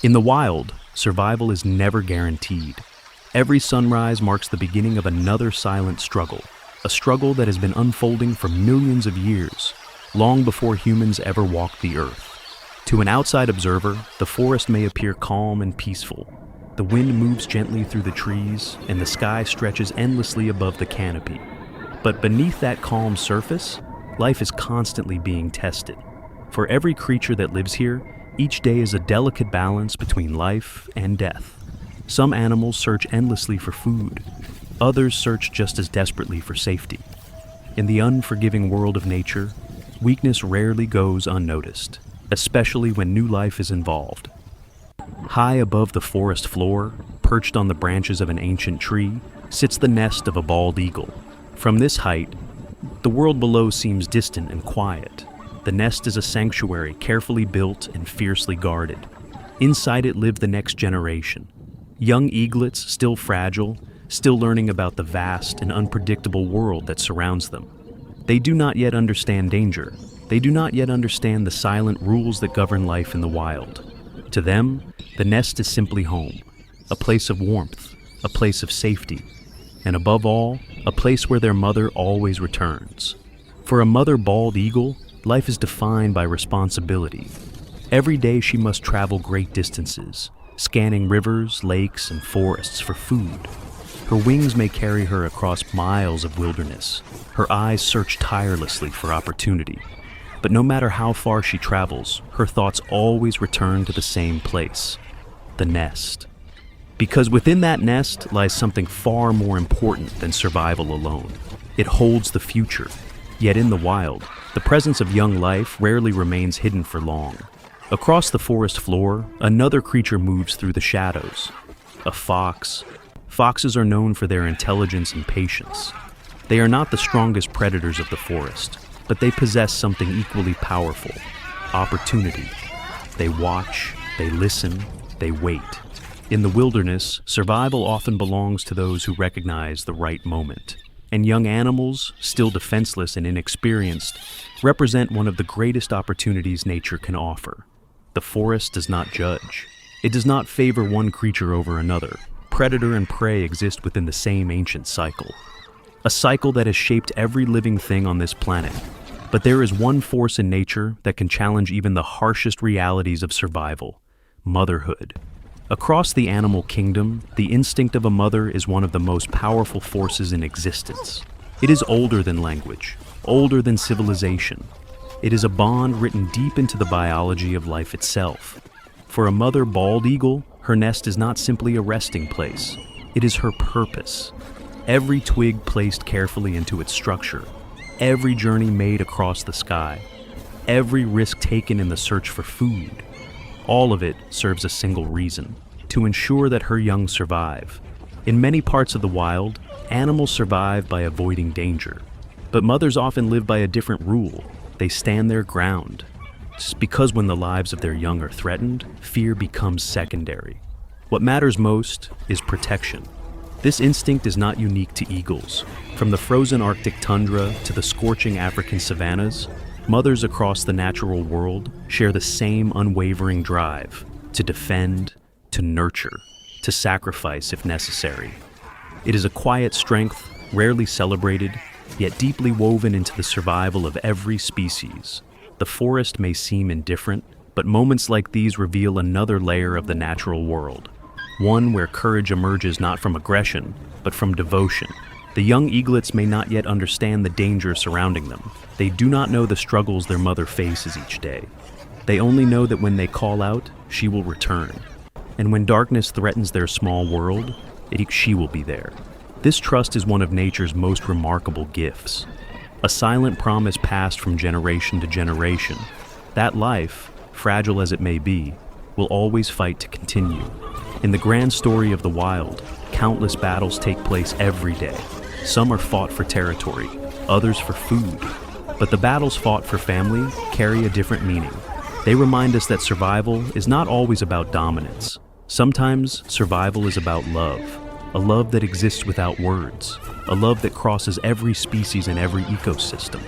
In the wild, survival is never guaranteed. Every sunrise marks the beginning of another silent struggle, a struggle that has been unfolding for millions of years, long before humans ever walked the earth. To an outside observer, the forest may appear calm and peaceful. The wind moves gently through the trees, and the sky stretches endlessly above the canopy. But beneath that calm surface, life is constantly being tested. For every creature that lives here, each day is a delicate balance between life and death. Some animals search endlessly for food. Others search just as desperately for safety. In the unforgiving world of nature, weakness rarely goes unnoticed, especially when new life is involved. High above the forest floor, perched on the branches of an ancient tree, sits the nest of a bald eagle. From this height, the world below seems distant and quiet. The nest is a sanctuary carefully built and fiercely guarded. Inside it live the next generation. Young eaglets, still fragile, still learning about the vast and unpredictable world that surrounds them. They do not yet understand danger. They do not yet understand the silent rules that govern life in the wild. To them, the nest is simply home, a place of warmth, a place of safety, and above all, a place where their mother always returns. For a mother bald eagle, life is defined by responsibility. Every day she must travel great distances, scanning rivers, lakes, and forests for food. Her wings may carry her across miles of wilderness. Her eyes search tirelessly for opportunity. But no matter how far she travels, her thoughts always return to the same place, the nest. Because within that nest lies something far more important than survival alone. It holds the future. Yet in the wild, the presence of young life rarely remains hidden for long. Across the forest floor, another creature moves through the shadows. A fox. Foxes are known for their intelligence and patience. They are not the strongest predators of the forest, but they possess something equally powerful: opportunity. They watch, they listen, they wait. In the wilderness, survival often belongs to those who recognize the right moment. And young animals, still defenseless and inexperienced, represent one of the greatest opportunities nature can offer. The forest does not judge. It does not favor one creature over another. Predator and prey exist within the same ancient cycle. A cycle that has shaped every living thing on this planet. But there is one force in nature that can challenge even the harshest realities of survival: motherhood. Across the animal kingdom, the instinct of a mother is one of the most powerful forces in existence. It is older than language, older than civilization. It is a bond written deep into the biology of life itself. For a mother bald eagle, her nest is not simply a resting place. It is her purpose. Every twig placed carefully into its structure, every journey made across the sky, every risk taken in the search for food, all of it serves a single reason: to ensure that her young survive. In many parts of the wild, animals survive by avoiding danger. But mothers often live by a different rule. They stand their ground. It's because when the lives of their young are threatened, fear becomes secondary. What matters most is protection. This instinct is not unique to eagles. From the frozen Arctic tundra to the scorching African savannas, mothers across the natural world share the same unwavering drive to defend, to nurture, to sacrifice if necessary. It is a quiet strength, rarely celebrated, yet deeply woven into the survival of every species. The forest may seem indifferent, but moments like these reveal another layer of the natural world, one where courage emerges not from aggression, but from devotion. The young eaglets may not yet understand the danger surrounding them. They do not know the struggles their mother faces each day. They only know that when they call out, she will return. And when darkness threatens their small world, she will be there. This trust is one of nature's most remarkable gifts. A silent promise passed from generation to generation. That life, fragile as it may be, will always fight to continue. In the grand story of the wild, countless battles take place every day. Some are fought for territory, others for food. But the battles fought for family carry a different meaning. They remind us that survival is not always about dominance. Sometimes survival is about love, a love that exists without words, a love that crosses every species and every ecosystem.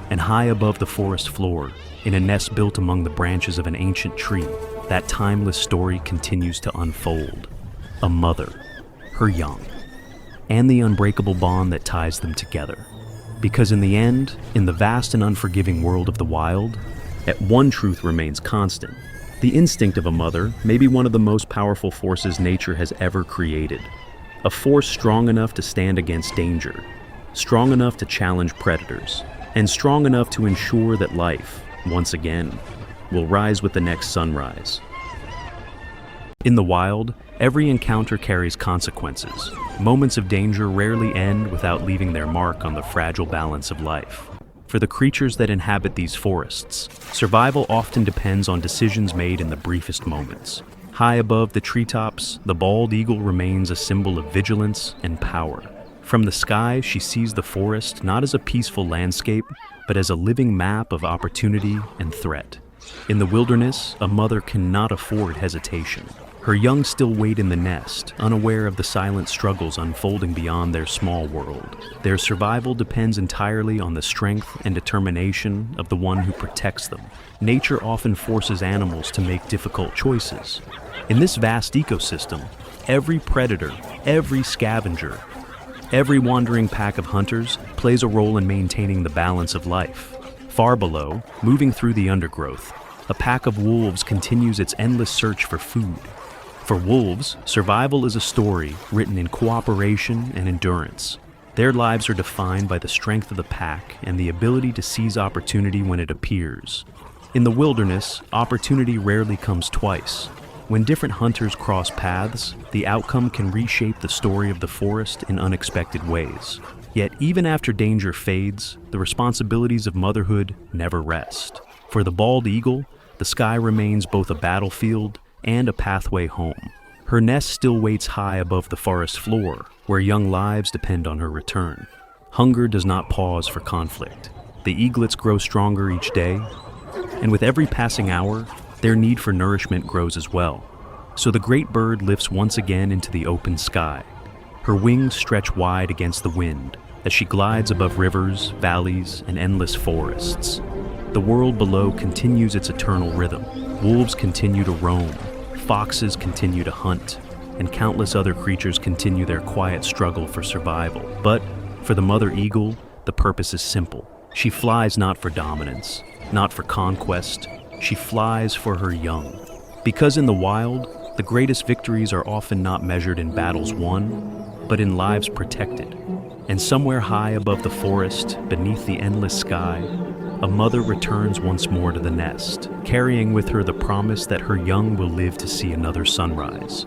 And high above the forest floor, in a nest built among the branches of an ancient tree, that timeless story continues to unfold. A mother, her young, and the unbreakable bond that ties them together. Because in the end, in the vast and unforgiving world of the wild, one truth remains constant. The instinct of a mother may be one of the most powerful forces nature has ever created. A force strong enough to stand against danger, strong enough to challenge predators, and strong enough to ensure that life, once again, will rise with the next sunrise. In the wild, every encounter carries consequences. Moments of danger rarely end without leaving their mark on the fragile balance of life. For the creatures that inhabit these forests, survival often depends on decisions made in the briefest moments. High above the treetops, the bald eagle remains a symbol of vigilance and power. From the sky, she sees the forest not as a peaceful landscape, but as a living map of opportunity and threat. In the wilderness, a mother cannot afford hesitation. Her young still wait in the nest, unaware of the silent struggles unfolding beyond their small world. Their survival depends entirely on the strength and determination of the one who protects them. Nature often forces animals to make difficult choices. In this vast ecosystem, every predator, every scavenger, every wandering pack of hunters plays a role in maintaining the balance of life. Far below, moving through the undergrowth, a pack of wolves continues its endless search for food. For wolves, survival is a story written in cooperation and endurance. Their lives are defined by the strength of the pack and the ability to seize opportunity when it appears. In the wilderness, opportunity rarely comes twice. When different hunters cross paths, the outcome can reshape the story of the forest in unexpected ways. Yet even after danger fades, the responsibilities of motherhood never rest. For the bald eagle, the sky remains both a battlefield and a pathway home. Her nest still waits high above the forest floor, where young lives depend on her return. Hunger does not pause for conflict. The eaglets grow stronger each day, and with every passing hour, their need for nourishment grows as well. So the great bird lifts once again into the open sky. Her wings stretch wide against the wind as she glides above rivers, valleys, and endless forests. The world below continues its eternal rhythm. Wolves continue to roam, foxes continue to hunt, and countless other creatures continue their quiet struggle for survival. But for the mother eagle, the purpose is simple. She flies not for dominance, not for conquest. She flies for her young. Because in the wild, the greatest victories are often not measured in battles won, but in lives protected. And somewhere high above the forest, beneath the endless sky, a mother returns once more to the nest, carrying with her the promise that her young will live to see another sunrise.